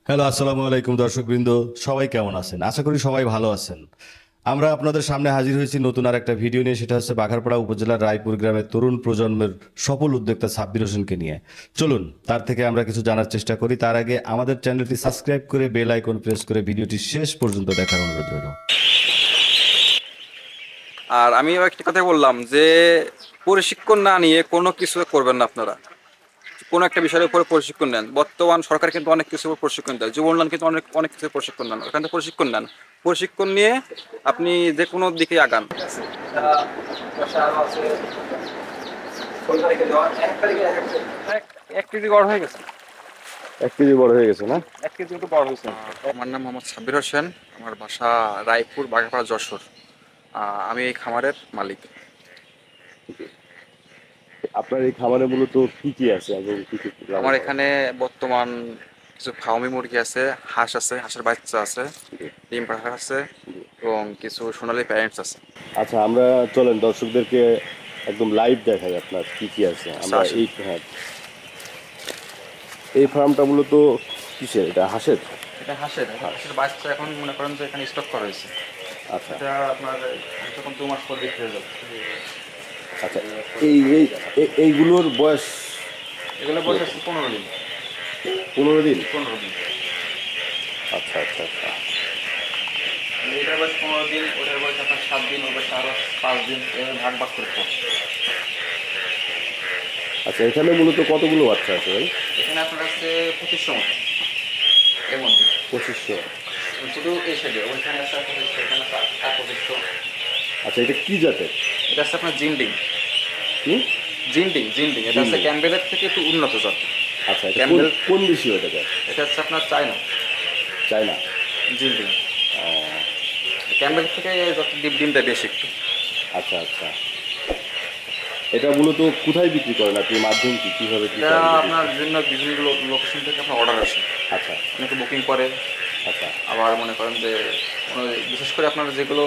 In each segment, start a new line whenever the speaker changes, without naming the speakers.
Hello, আসসালামু আলাইকুম দর্শকবৃন্দ। সবাই কেমন আছেন? আশা করি সবাই ভালো আছেন। আমরা আপনাদের সামনে হাজির হয়েছি নতুন আর একটা ভিডিও নিয়ে। সেটা হচ্ছে বাঘারপাড়া উপজেলার রায়পুর গ্রামের তরুণ প্রজন্মের সফল উদ্যোক্তা সাব্বির হোসেনকে নিয়ে। চলুন তার থেকে আমরা কিছু জানার চেষ্টা করি। তার আগে আমাদের চ্যানেলটি সাবস্ক্রাইব করে বেল আইকন প্রেস করে ভিডিওটি শেষ পর্যন্ত দেখার অনুরোধ রইল।
আর আমিও একটা কথা বললাম যে প্রশিক্ষণ না নিয়ে কোনো কিছু করবেন না আপনারা। কোনো একটা বিষয়ের উপরে প্রশিক্ষণ নেন। বর্তমান সরকার কিন্তু অনেক কিছুর উপর প্রশিক্ষণ দেয়, যুব উন্নয়ন কিন্তু অনেক অনেক কিছু প্রশিক্ষণ নেন, ওখান থেকে প্রশিক্ষণ নেন। প্রশিক্ষণ নিয়ে আপনি যে কোনো দিকে আগান। এক কেজি বড় হয়ে গেছে।
1 কেজি বড় হয়ে গেছে না?
এক কেজি তো বড় হয়েছে। আমার নাম মোহাম্মদ সাব্বির হোসেন। আমার বাসা রায়পুর, বাঘাপাড়া, যশোর। আমি এই খামারের মালিক।
আপনার এই খামারে মূলত কি কি আছে এবং কি কি লালন
আমার
পালন
এখানে বর্তমান কিছু ফার্মি মুরগি আছে, হাঁস আছে, হাঁসের বাচ্চা আছে,
জি,
ডিম পাখা আছে
জি।
এবং কিছু সোনালী প্যারেন্টস আছে।
আচ্ছা, আমরা চলেন দর্শকদেরকে একদম লাইভ দেখাই আপনার কি কি আছে।
আচ্ছা,
আমরা
আসেন।
এই ফার্মটা মূলত কিসের? এটা হাঁসের?
এটা হাঁসের হাঁসের বাচ্চা এখন মনে করেন যে এখানে স্টক করা হয়েছে।
আচ্ছা,
এটা আপনার যখন 2 মাস পর বিক্রি হয়ে যাবে।
আচ্ছা। এই এই এইগুলোর বয়স
এগুলো বয়স আছে 15 দিন।
15 দিন?
15 দিন।
আচ্ছা, আচ্ছা, আচ্ছা।
এটার বয়স 15 দিন, ওটার বয়স আপনার 7 দিন, ওর বয়স আরো 5 দিন, এভাবে ভাগ ভাগ করে খাওয়া।
আচ্ছা, এখানে মূলত কতগুলো বাচ্চা আছে ভাই?
এখানে আপনার আছে 2500 মতো এর মধ্যে।
2500।
শুধু এই সাইডে ওইখানে আছে 2500, এখানে আছে 2500।
আচ্ছা, এটা কি জাতের?
এটা হচ্ছে আপনার জিন্ডিং।
কি?
জিন্ডিং এটা হচ্ছে
জিন্ডিং।
ক্যাম্বেলের থেকে একটু উন্নত জাত।
আচ্ছা, এটা কোন
ক্যাম্বেল
কোন দেশি ওটাকে?
এটা হচ্ছে আপনার চায়না
চায়না?
জিন্ডিং।
ও,
ক্যাম্বেল থেকে যত ডিম দেয় বেশি একটু।
আচ্ছা, আচ্ছা। এটা মূলত কোথায় বিক্রি করেন আপনি? মাধ্যম কি? কিভাবে কি
এটা
করেন যদি
আপনার
একটু-
বিভিন্ন লোকেশন থেকে আপনার অর্ডার আসে।
আচ্ছা,
অনেকে বুকিং করে।
আচ্ছা,
আবার মনে করেন যে বিশেষ করে আপনার যেগুলো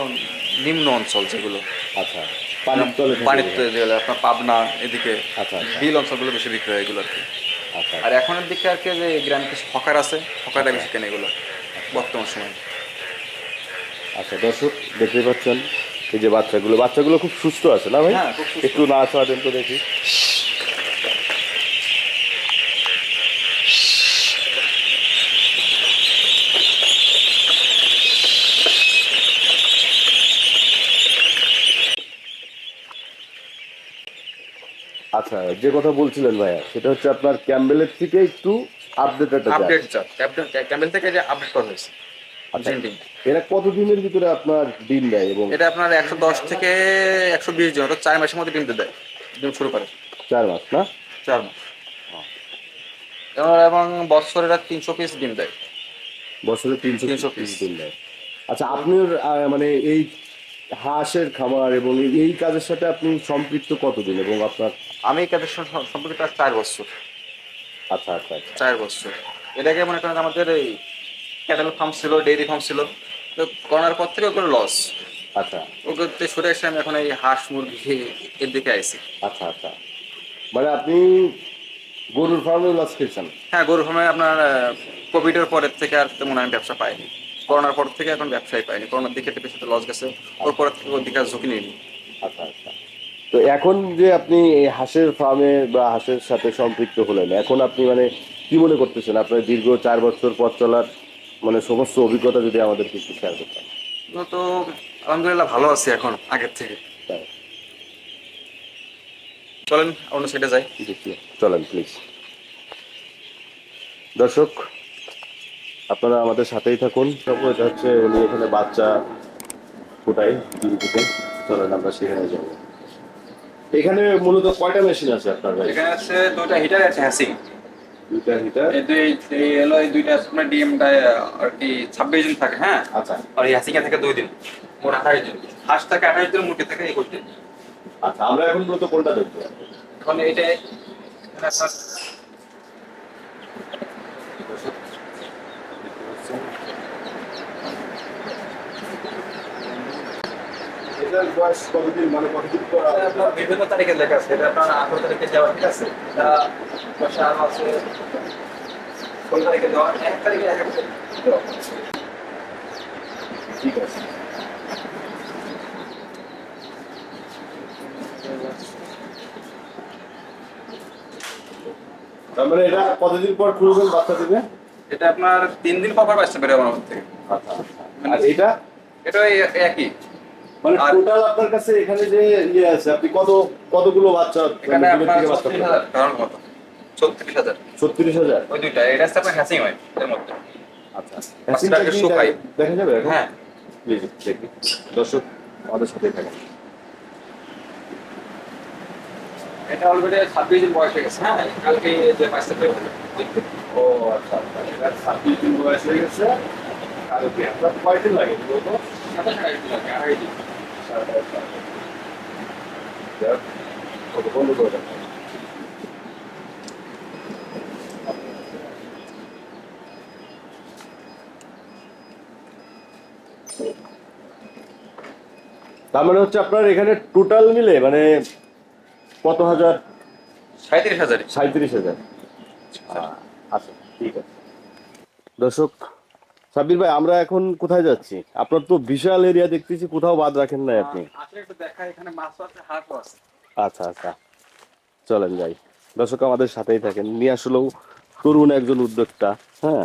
নিম্ন অঞ্চল যেগুলো
আচ্ছা। পানির তলে থাকে
পানির
যেখানে।
যেগুলো আপনার পাবনা এদিকে
আচ্ছা, আচ্ছা,
বিল অঞ্চলগুলো বেশি বিক্রি হয় এগুলো আর কি।
আচ্ছা,
আর এখনের দিকে আর কি যে গ্রামে কিছু হকার আছে, হকাররা
আচ্ছা,
বেশি কেনে এগুলো বর্তমান সময়ে।
আচ্ছা। দর্শক দেখতে পাচ্ছেন এই যে বাচ্চাগুলো খুব সুস্থ আছে না ভাই?
হ্যাঁ, খুব সুস্থ।
একটু না ছোঁয়া দেন তো দেখি। আচ্ছা, যে কথা বলছিলেন ভাইয়া, সেটা হচ্ছে আপনার ক্যাম্বেলের থেকে একটু আপডেট একটা জাত।
আপডেট জাত ক্যাম্বেল থেকে যে আপডেট করা হয়েছে
আচ্ছা,
জিন্ডিং।
এরা কতদিনের ভিতরে আপনার ডিম দেয় এবং
এটা আপনার 110 থেকে 120 দিন, অর্থাৎ 4 মাসের মধ্যে ডিম দেয়, ডিম শুরু করে।
4 মাস না?
4 মাস। এবং বছরে 300 পিস ডিম দেয়।
বছরে 300
300
পিস
পিস।
ডিম দেয়। আচ্ছা, আপনার মানে এই হাঁসের খামার এবং এই কাজের সাথে আপনি সম্পৃক্ত কতদিন এবং আপনার?
আমি এই কাজের সম্পর্কে তার 4 বছর।
আচ্ছা, আচ্ছা, আচ্ছা,
4 বছর। এটাকে মনে করেন আমাদের এই ক্যাটেল ফার্ম ছিল, ডেইরি ফার্ম ছিল, তো করোনার পর থেকে ওগুলো লস।
আচ্ছা,
ওগুলোতে সরে এসে আমি এখন এই হাঁস মুরগি এর দিকে আইছি।
আচ্ছা, আচ্ছা। মানে আপনি গরুর ফার্মে লস খেয়েছেন?
হ্যাঁ, গরু ফার্মে আপনার কোভিডের পরের থেকে আর তেমন আমি ব্যবসা পাইনি। করোনার পর থেকে এখন ব্যবসায় পাইনি। করোনার দিকে একটু বেশি লস গেছে, ওর পর থেকে ওর দিকে আর ঝুঁকি নিইনি।
আচ্ছা, আচ্ছা। তো এখন যে আপনি এই হাঁসের ফার্মে বা হাঁসের সাথে সম্পৃক্ত হলেন, এখন আপনি মানে কি মনে করতেছেন আপনার দীর্ঘ 4 বছর পথ চলার মানে সমস্ত অভিজ্ঞতা যদি আমাদেরকে একটু শেয়ার করতেন?
তো আলহামদুলিল্লাহ ভালো আছি এখন আগের থেকে।
তাই?
চলেন অন্য সাইডে যাই।
দেখি, চলেন প্লিজ। দর্শক, আপনারা আমাদের সাথেই থাকুন। তারপর এটা হচ্ছে উনি এখানে বাচ্চা ফোটাই, ডিম ফুটে। চলেন আমরা সেখানে যাবো। এখানে মূলত কয়টা মেশিন আছে আপনার ভাই?
এখানে আছে 2টা হিটার আছে হ্যাসিং।
2টা হিটার?
এই 2টা আপনার ডিএমটা আর কি 26 দিন থাকে, হ্যাঁ।
আচ্ছা,
আর এই হ্যাসিং থেকে 2 দিন, মোট 28 দিন। হাঁস থাকে 28 দিন, মুরগি থাকে 21 দিন।
আচ্ছা। আমরা এখন মূলত কোনটা দেখবো?
এখন এইটা এখানে আপনার
এটার বয়স কতদিন, মানে কতদিন পর?
আপনার বিভিন্ন তারিখে লেখা আছে। এটা আপনার 18 তারিখে যাওয়া, ঠিক আছে। এটা বয়স আরো আছে কোন তারিখে দেওয়া, 1 তারিখে 1 দেওয়া।
ঠিক আছে। তার মানে এটা কতদিন পর খুলবেন বাচ্চা দিবে?
এটা আপনার 3 দিন পর পর বাচ্চা বের হবে আমার থেকে।
আচ্ছা আচ্ছা। আর এটা
এটা একই।
মানে
আর
টোটাল আপনার কাছে এখানে যে ইয়ে আছে, আপনি কতগুলো বাচ্চা
এখানে
ডিমের
আপনার
থেকে বাচ্চা
36,000 টাকার মতো। 36,000।
36,000।
ওই দুইটা এটা হচ্ছে আপনার হ্যাচিং হয় এর মধ্যে।
আচ্ছা।
বাচ্চাটাকে
হ্যাচিংটা কি
শুকাই।
দেখা যাবে এখন?
হ্যাঁ,
প্লিজ দেখি। দর্শক আমাদের সাথেই থাকেন।
এটা অলরেডি 26 দিন বয়স হয়ে গেছে। হ্যাঁ, কালকে যে বাচ্চা বের হলো।
ও আচ্ছা আচ্ছা, এটা 26 দিন বয়স হয়ে গেছে। আর কি আপনার কয়দিন লাগে বলতো?
27 দিন লাগে, 2.5 দিন।
যাক, কত বন্ধ করে দেন। তার মানে হচ্ছে আপনার এখানে টোটাল মিলে মানে কত হাজার?
37,000।
37,000। আচ্ছা ঠিক আছে। দর্শক, সাব্বির ভাই আমরা এখন কোথায় যাচ্ছি? আপনার তো বিশাল এরিয়া দেখতেছি, কোথাও বাদ রাখেন নাই আপনি।
আসলে একটু দেখাই, এখানে মাছও আছে, হাঁসও আছে।
আচ্ছা আচ্ছা, চলেন যাই। দর্শক আমাদের সাথেই থাকেন। নিয়ে আসলেও তরুণ একজন উদ্যোক্তা। হ্যাঁ,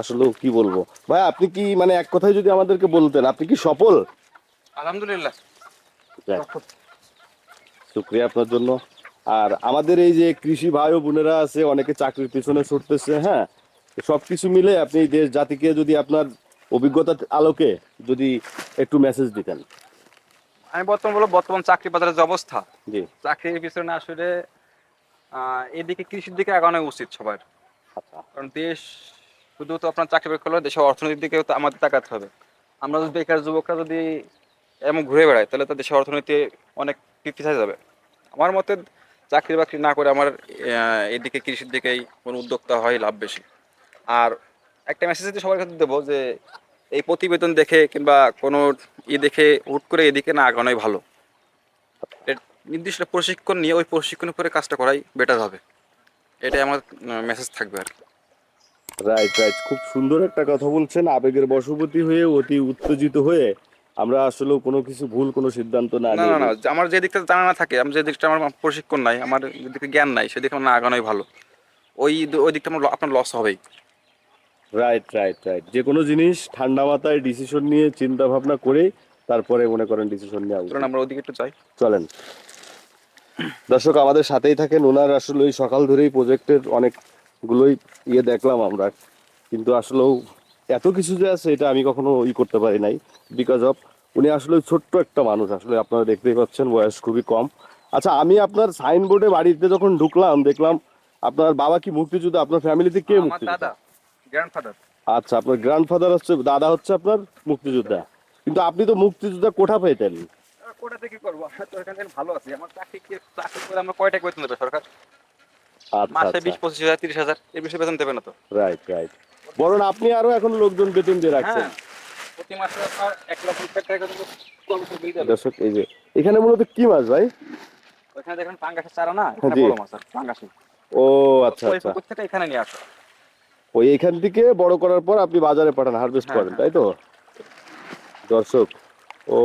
আসলেও কি বলবো ভাই, আপনি কি মানে এক কথায় যদি আমাদেরকে বলতেন আপনি কি সফল?
আলহামদুলিল্লাহ।
যাক, শুক্রিয়া আপনার জন্য। আর আমাদের এই যে কৃষি ভাই ও বোনেরা আছে, অনেকে চাকরির পিছনে ছুটতেছে। হ্যাঁ, সবকিছু মিলে আপনি দেশ জাতিকে যদি আপনার অভিজ্ঞতার আলোকে যদি একটু মেসেজ দিতেন।
আমি বর্তমান চাকরি বাজারের যে অবস্থা,
জি।
চাকরির পিছনে আসলে এদিকে কৃষির দিকে আগানো উচিত সবার।
আচ্ছা।
কারণ দেশ শুধু তো আপনার চাকরি বাকরি করলে দেশের অর্থনীতির দিকেও তো আমাদের তাকাতে হবে। আমরা যদি বেকার যুবকরা যদি এমন ঘুরে বেড়াই, তাহলে তো দেশের অর্থনীতি অনেক পিছিয়ে যাবে। আমার মতে চাকরি বাকরি না করে আমার এদিকে কৃষির দিকেই কোনো উদ্যোক্তা হয় লাভ বেশি। আর একটা মেসেজ যদি সবার কাছে দেবো যে এই প্রতিবেদন দেখে কিংবা কোনো দেখে হুট করে এদিকে না আগানোই ভালো। এর নির্দিষ্ট প্রশিক্ষণ নিয়ে ওই প্রশিক্ষণ করে কাজটা করাই বেটার হবে। এটাই আমার মেসেজ থাকবে আর কি।
রাইট রাইট, খুব সুন্দর একটা কথা বলছেন। আবেগের বশবর্তী হয়ে অতি উত্তেজিত হয়ে আমরা আসলে কোনো কিছু ভুল কোনো সিদ্ধান্ত না
না,
নিয়ে
না, না,
নিই।
আমার যে দিকটা জানা না থাকে, আমি যে দিকটা আমার প্রশিক্ষণ নাই, আমার যেদিকে জ্ঞান নাই, সেদিকে আমার না আগানোই ভালো। ওই দিকটা আমার আপনার লস হবেই।
রাইট রাইট রাইট, যে কোনো জিনিস ঠান্ডা মাথায় ডিসিশন নিয়ে চিন্তা ভাবনা করে তারপরে মনে করেন ডিসিশন নেওয়া
কারণ
উচিত।
আমরা ওদিকে একটু চাই।
চলেন দর্শক আমাদের সাথেই থাকেন। ওনার আসলে ওই সকাল ধরেই প্রজেক্টের অনেকগুলোই ইয়ে দেখলাম আমরা, কিন্তু আসলেও এত কিছু যে আছে এটা আমি কখনো করতে পারি নাই, বিকজ অফ উনি আসলে ছোট্ট একটা মানুষ। আসলে আপনারা দেখতেই পাচ্ছেন বয়স খুবই কম। আচ্ছা, আমি আপনার সাইনবোর্ডে বাড়িতে যখন ঢুকলাম দেখলাম আপনার বাবা কি মুক্তিযোদ্ধা? আপনার ফ্যামিলিতে কে
আমার
মুক্তিযোদ্ধা?
দাদা, গ্র্যান্ডফাদার।
আচ্ছা, আপনার গ্র্যান্ডফাদার হচ্ছে, দাদা হচ্ছে আপনার মুক্তিযোদ্ধা। কিন্তু আপনি তো মুক্তিযোদ্ধা কোঠা পেতেন।
কোটাতে কি করবো, আমরা তো এখানে ভালো আছি। আমার চাকরি করে আমরা কয় টাকা বেতন দেবে সরকার?
আচ্ছা
মাসে
আচ্ছা,
20-25 হাজার, 30 হাজার, এর বেশি বেতন দেবে না তো।
Right right. বরং আপনি আরো এখন লোকজন বেতন দিয়ে রাখছেন।
হ্যাঁ, প্রতি মাসে আপনার 1,60,000 টাকা কমিশন বিল দেবে।
দর্শক এই যে এখানে মূলত কি মাছ ভাই?
ওইখানে দেখেন পাঙ্গাসের চারা না, এখানে
জি।
বড় মাছ আর পাঙ্গাসের।
ও আচ্ছা
ওই
আচ্ছা,
পুকুর থেকে এখানে নিয়ে আসো।
ওই এখান থেকে বড় করার পর আপনি বাজারে পাঠান, হারভেস্ট
হ্যাঁ,
করেন,
হ্যাঁ।
তাই তো? দর্শক, ও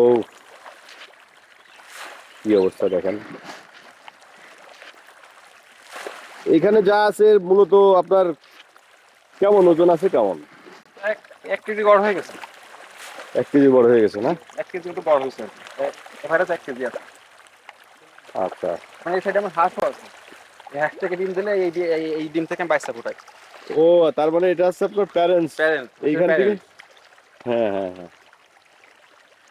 কি অবস্থা দেখেন। এখানে যা আছে মূলত আপনার কেমন ওজন আছে কেমন?
এক 1 কেজি বড় হয়ে গেছে।
1 কেজি বড় হয়ে গেছে না?
1 কেজি মতো বড় হয়েছে। এভারেজ 1 কেজি আছে।
আচ্ছা।
মানে এই সাইডে আমার হাঁসও আছে। এই হাঁস থেকে ডিম দিলে এই ডিম থেকে আমি বাচ্চা ফোটাই।
ও, তার মানে এটা হচ্ছে আপনার প্যারেন্টস
প্যারেন্টস,
এইখান থেকে।
প্যারেন্টস।
হ্যাঁ হ্যাঁ হ্যাঁ।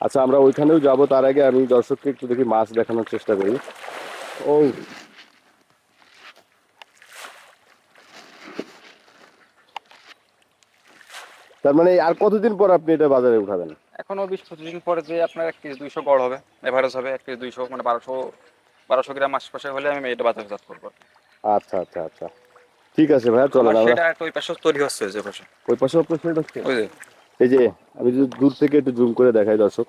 আচ্ছা, আমরা ওইখানেও যাব, তার আগে আমি দর্শককে একটু দেখি মাছ দেখানোর চেষ্টা করি। ও, তার মানে আর কতদিন পর আপনি এটা বাজারে উঠাবেন?
এখনো 20-25 দিন পরে যে আপনার 1 কেজি 200 গড় হবে। এভারেজ হবে 1 কেজি 200, মানে 1200 গ্রাম আশপাশে হলে আমি এটা বাজারজাত করবো।
আচ্ছা আচ্ছা আচ্ছা, ঠিক আছে ভাইয়া,
আমার
চলেন আমরা
সেটা একটা ওই পাশে তৈরি হচ্ছে যে পাশে।
ওই পাশে আপনার সেট হচ্ছে।
ওই যে
এই যে আমি যদি দূর থেকে একটু জুম করে দেখাই দর্শক,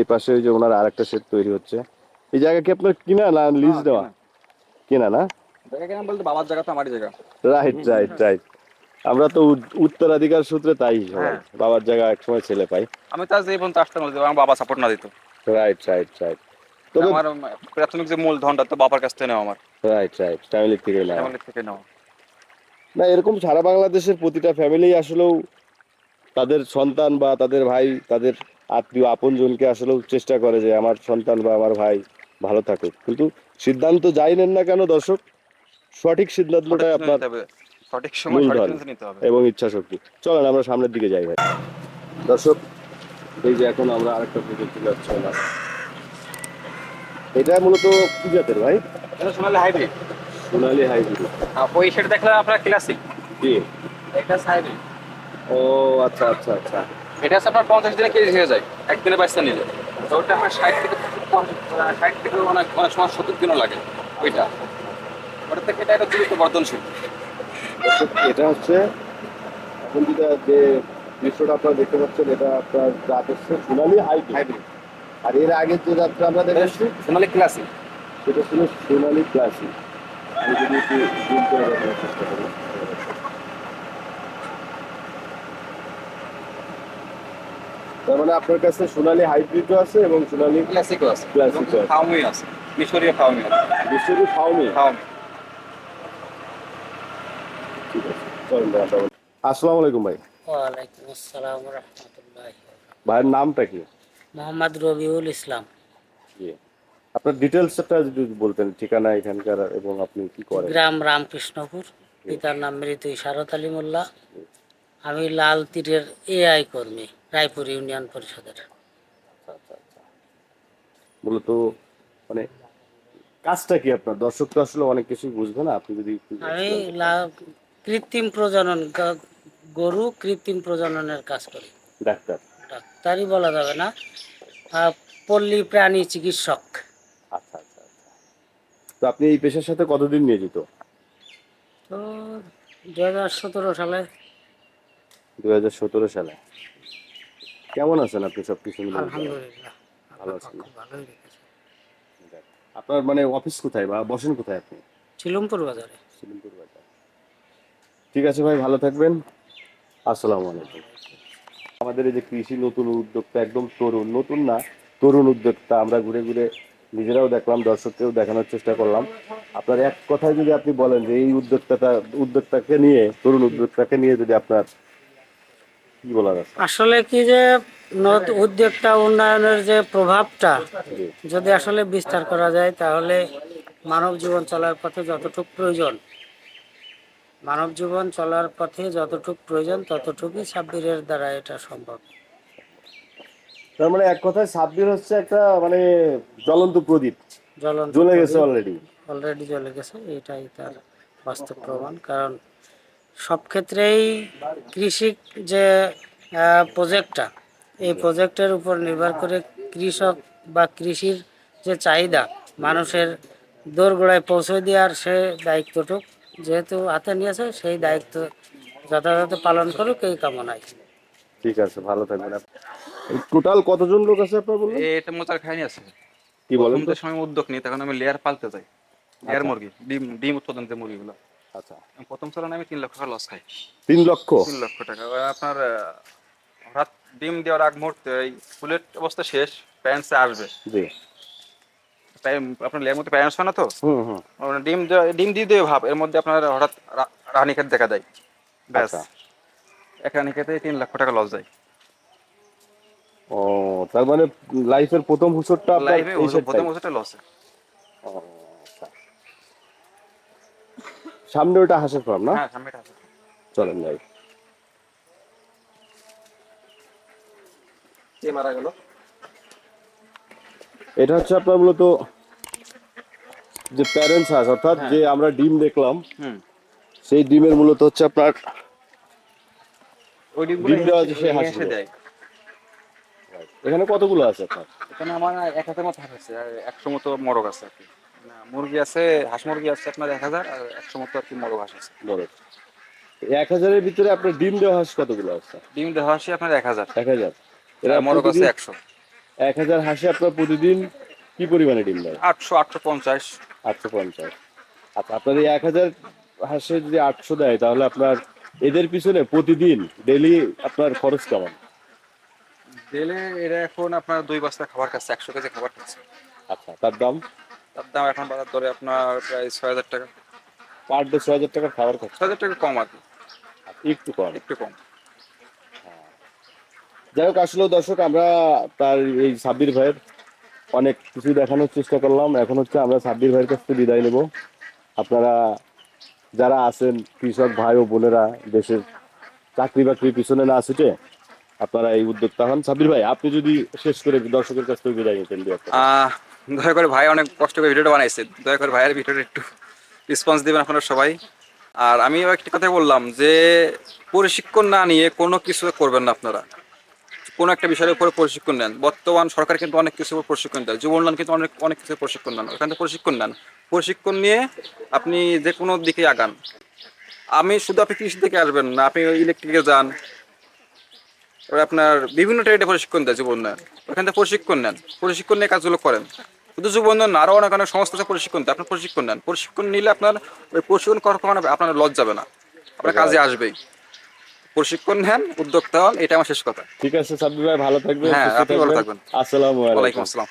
এই পাশে ওই যে ওনার আরেকটা সেট তৈরি হচ্ছে। এই জায়গা কি আপনার কিনা না
না,
লিজ দেওয়া?
কেনা।
কেনা না?
জায়গা কেনা বলতে বাবার জায়গা তো আমারই জায়গা।
Right right right. আমরা তো উত্তরাধিকার সূত্রে তাই সবাই
হ্যাঁ।
বাবার জায়গায় একসময় ছেলে পাই।
আমি তো আজ এই পর্যন্ত আসতাম না, যদি আমার বাবা সাপোর্ট না দিত।
Right right right. তবে
আমার প্রাথমিক যে মূলধনটা তো বাবার কাছ থেকে নেওয়া, আমার
রাইট রাইট, ফ্যামিলি থেকে নেওয়া।
ফ্যামিলি থেকে নেওয়া।
না, এরকম সারা বাংলাদেশের প্রতিটা ফ্যামিলি আসলেও তাদের সন্তান বা তাদের ভাই, তাদের আত্মীয় আপনজনকে আসলেও চেষ্টা করে যে আমার সন্তান বা আমার ভাই ভালো থাকুক। কিন্তু সিদ্ধান্ত যাই নেন না কেন দর্শক, সঠিক
সঠিক
সিদ্ধান্তটাই
সিদ্ধান্ত
আপনার
নিতে হবে, সঠিক সময় সঠিক
মূলধন
সিদ্ধান্ত নিতে হবে।
এবং ইচ্ছা শক্তি। চলেন আমরা সামনের দিকে যাই ভাই। দর্শক, এই যে এখন আমরা আরেকটা প্রজেক্ট চলে যাচ্ছি না, এটা মূলত কি জাতের ভাই?
এটা সোনালি হাইব্রিড।
সোনালী হাইব্রিড।
ওই সেটা দেখলাম আপনার ক্লাসিক,
জি।
এটা হাইব্রিড।
ও আচ্ছা আচ্ছা আচ্ছা।
এটা হচ্ছে আপনার 50 দিনে কেজি হয়ে যায়, একদিনে বাচ্চা নিলে। তো ওটা আপনার 60 থেকে অনেক অনেক সময় 70 দিনও লাগে ওইটা। ওটা থেকে এটা দ্রুত বর্ধনশীল।
এটা হচ্ছে এখন যেটা যে দৃশ্যটা আপনারা দেখতে পাচ্ছেন, এটা আপনার জাত হচ্ছে সোনালী হাইব্রিড।
হাইব্রিড।
আর এর আগের যে জাতটা আমরা দেখেছি
সোনালি ক্লাসিক।
সেটা ছিল সোনালী ক্লাসিক। আমি যদি একটু জুম করে দেখানোর চেষ্টা করি। তার মানে আপনার কাছে সোনালী হাইব্রিডও আছে এবং সোনালী
ক্লাসিকও আছে,
ক্লাসিকও আছে।
ফাউমি আছে, মিশরীয় ফাউমি আছে।
বিশ্বরূপ ফাউমি।
ফাউমি।
ঠিক আছে, চলেন ভাই আমরা বলি। আসসালামু আলাইকুম ভাই।
ওয়ালাইকুম আসসালাম রহমতুল্লাহ।
ভাইয়ের নামটা কি?
মোহাম্মদ রবিউল ইসলাম।
জি। আপনার ডিটেলসটা যদি বলতেন, ঠিকানা এখানকার এবং আপনি কি করেন।
গ্রাম রামকৃষ্ণপুর, পিতার নাম মৃত ইশারত আলী মোল্লা। আমি লাল তীরের এআই কর্মী, রায়পুর ইউনিয়ন পরিষদের।
আচ্ছা আচ্ছা। মূলত মানে কাজটা কি আপনার? দর্শক তো আসলে অনেক কিছুই বুঝবে না, আপনি যদি একটু
আমি
বলেন।
কৃত্রিম প্রজনন, গরু কৃত্রিম প্রজননের কাজ করি।
ডাক্তার।
ডাক্তারই বলা যাবে না, পল্লী প্রাণী চিকিৎসক।
আচ্ছা আচ্ছা আচ্ছা। তো আপনি এই পেশার সাথে কতদিন নিয়োজিত?
তো 2017 সালে।
2017 সালে। কেমন আছেন আপনি সব কিছু মিলে?
আলহামদুলিল্লাহ,
ভালো আছেন।
খুব ভালোই রেখেছে।
আপনার মানে অফিস কোথায় বা বসেন কোথায় আপনি?
চিলমপুর বাজারে।
সিলিমপুর বাজার। ঠিক আছে ভাই, ভালো থাকবেন। আসসালামু আলাইকুম। আমাদের এই যে কৃষি নতুন উদ্যোক্তা, একদম তরুণ, নতুন না, তরুণ উদ্যোক্তা, আমরা ঘুরে ঘুরে নিজেরাও দেখলাম, দর্শককেও দেখানোর চেষ্টা করলাম। আপনার এক কথায় যদি আপনি বলেন যে এই উদ্যোক্তাকে নিয়ে, তরুণ উদ্যোক্তাকে নিয়ে যদি আপনার কি বলার আছে?
আসলে কি যে উদ্যোক্তা উন্নয়নের যে প্রভাবটা
জি।
যদি আসলে বিস্তার করা যায়, তাহলে মানব জীবন চলার পথে যতটুকু প্রয়োজন, মানব জীবন চলার পথে যতটুকু প্রয়োজন ততটুকুই সাব্বিরের দ্বারা এটা সম্ভব।
তার মানে এক কথায় সাব্বির হচ্ছে একটা মানে জ্বলন্ত প্রদীপ,
জ্বলন্ত
জ্বলে গেছে অলরেডি।
অলরেডি জ্বলে গেছে, এটাই তার বাস্তব প্রমাণ। কারণ সব ক্ষেত্রেই কৃষি যে প্রজেক্টটা, এই প্রজেক্টের উপর নির্ভর করে কৃষক বা কৃষির যে চাহিদা মানুষের দোরগোড়ায় পৌঁছে দেওয়ার সে দায়িত্বটুক যেহেতু হাতে নিয়েছে, সেই দায়িত্ব যথাযথ পালন করুক এই কামনায়।
ঠিক আছে, ভালো থাকবেন। টোটাল কতজন লোক আছে আপনার বললেন?
এটা মোচার খাইনি আছে।
কি বলেন
প্রথম
তো?
যে সময় উদ্যোগ নিই তখন আমি লেয়ার পালতে যাই, লেয়ার
আচ্ছা।
মুরগি, ডিম ডিম উৎপাদন যে মুরগিগুলো।
আচ্ছা।
প্রথম চালানে আমি 3 লক্ষ টাকা লস খাই।
3 লক্ষ?
3 লক্ষ টাকা। ওই আপনার হঠাৎ ডিম দেওয়ার আগ মুহূর্তে এই ফুলের অবস্থা শেষ, প্যারেন্টসে আসবে।
জি।
আপনার লেয়ার মধ্যে প্যারেন্টস হয় না তো,
হুম হুম।
ডিম দিয়ে দেবে ভাব, এর মধ্যে আপনার হঠাৎ রানীক্ষেত দেখা দেয়, ব্যাস
আচ্ছা।
এক রানীক্ষেতে 3 লক্ষ টাকা লস যায়।
ও, তার মানে লাইফের প্রথম হুসরটা আপনার
লাইফে
এই
প্রথম
সেটটাই।
বছরটা লসে।
ও, আচ্ছা। সামনে ওটা হাঁসের ফার্ম না?
হ্যাঁ, সামনেটা আছে।
চলেন যাই।
কে মারা গেল?
এটা হচ্ছে আপনার মূলত যে প্যারেন্টস হাঁস, অর্থাৎ
হ্যাঁ।
যে আমরা ডিম দেখলাম,
হুম।
সেই ডিমের মূলত হচ্ছে আপনার
ওই ডিমগুলো
ডিম দেওয়া যে সেই
এসে
হাঁসগুলো।
দেয়।
এখানে কতগুলো আছে আপনার?
এখানে আমার 1000 মতো হাঁস আছে আর 100 মতো মোরগ আছে আর কি। না, মুরগি আছে, হাঁস মুরগি আছে আপনার 1000 আর 100 মতো আর কি মোরগ হাঁস আছে।
বড় 1000-এর ভিতরে আপনার ডিম দেওয়া হাঁস কতগুলো আছে?
ডিম দেওয়া হাঁসই আপনার 1000,
1000। এরা
আর মোরগ আছে
প্রতিদিন
100।
1000 হাঁসে আপনার প্রতিদিন কি পরিমাণে ডিম দেয়?
800, 850।
850। আচ্ছা, আপনার এই 1000 হাঁসে যদি 800 দেয়, তাহলে আপনার এদের পিছনে প্রতিদিন ডেইলি আপনার খরচ কেমন?
দিলে এরা এখন আপনার 2 বস্তা খাবার খাচ্ছে, 100 কেজি খাবার খাচ্ছে।
আচ্ছা, তার দাম
তার দাম এখন বাজার দরে আপনার প্রায় 6,000 টাকা।
পার ডে 6,000 টাকার খাবার খাচ্ছে?
6,000 টাকা কম আর কি,
একটু কম।
একটু কম।
যাই হোক, আসলে দর্শক আমরা তার এই সাব্বির ভাইয়ের অনেক কিছু দেখানোর চেষ্টা করলাম। এখন হচ্ছে আমরা সাব্বির ভাইয়ের কাছ থেকে বিদায় নেব। আপনারা যারা আছেন কৃষক ভাই ও বোনেরা, দেশের চাকরি বাকরির পিছনে না ছুটে আপনারা এই উদ্যোক্তা হন। সাব্বির ভাই, আপনি যদি শেষ করে দর্শকের কাছ থেকে বিদায় নিতেন দু একটা।
দয়া করে ভাই অনেক কষ্ট করে ভিডিওটা বানাইছে, দয়া করে ভাইয়ের ভিডিওটা একটু রেসপন্স দিবেন আপনারা সবাই। আর আমিও একটা কথা বললাম যে প্রশিক্ষণ না নিয়ে কোনো কিছু করবেন না আপনারা। কোনো একটা বিষয়ের উপরে প্রশিক্ষণ নেন। বর্তমান সরকার কিন্তু অনেক কিছুর উপর প্রশিক্ষণ দেয়, যুব উন্নয়ন কিন্তু অনেক অনেক কিছু প্রশিক্ষণ নেন, ওখান থেকে প্রশিক্ষণ নেন। প্রশিক্ষণ নিয়ে আপনি যে কোনো দিকে আগান। আপনি কৃষি থেকে আসবেন না, আপনি ইলেকট্রিকে যান, এবার আপনার বিভিন্ন ট্রেডে প্রশিক্ষণ দেয় যুব উন্নয়ন, ওখান থেকে প্রশিক্ষণ নেন, প্রশিক্ষণ নিয়ে কাজগুলো করেন। শুধু যুব উন্নয়ন না, আরও অনেক অনেক সংস্থা আছে প্রশিক্ষণ দেয়, আপনি প্রশিক্ষণ নেন। প্রশিক্ষণ নিলে আপনার ওই প্রশিক্ষণ করার কখনো আপনার লস যাবে না, আপনার কাজে আসবেই। প্রশিক্ষণ নেন, উদ্যোক্তা হন, এটা আমার শেষ কথা।
ঠিক আছে সাব্বির ভাই, ভালো থাকবেন,
হ্যাঁ,
সুস্থ
আপনি ভালো
থাকবেন।
থাকবেন।
আসসালামু
ওয়ালাইকুম
আলাইকুম।
আসসালাম।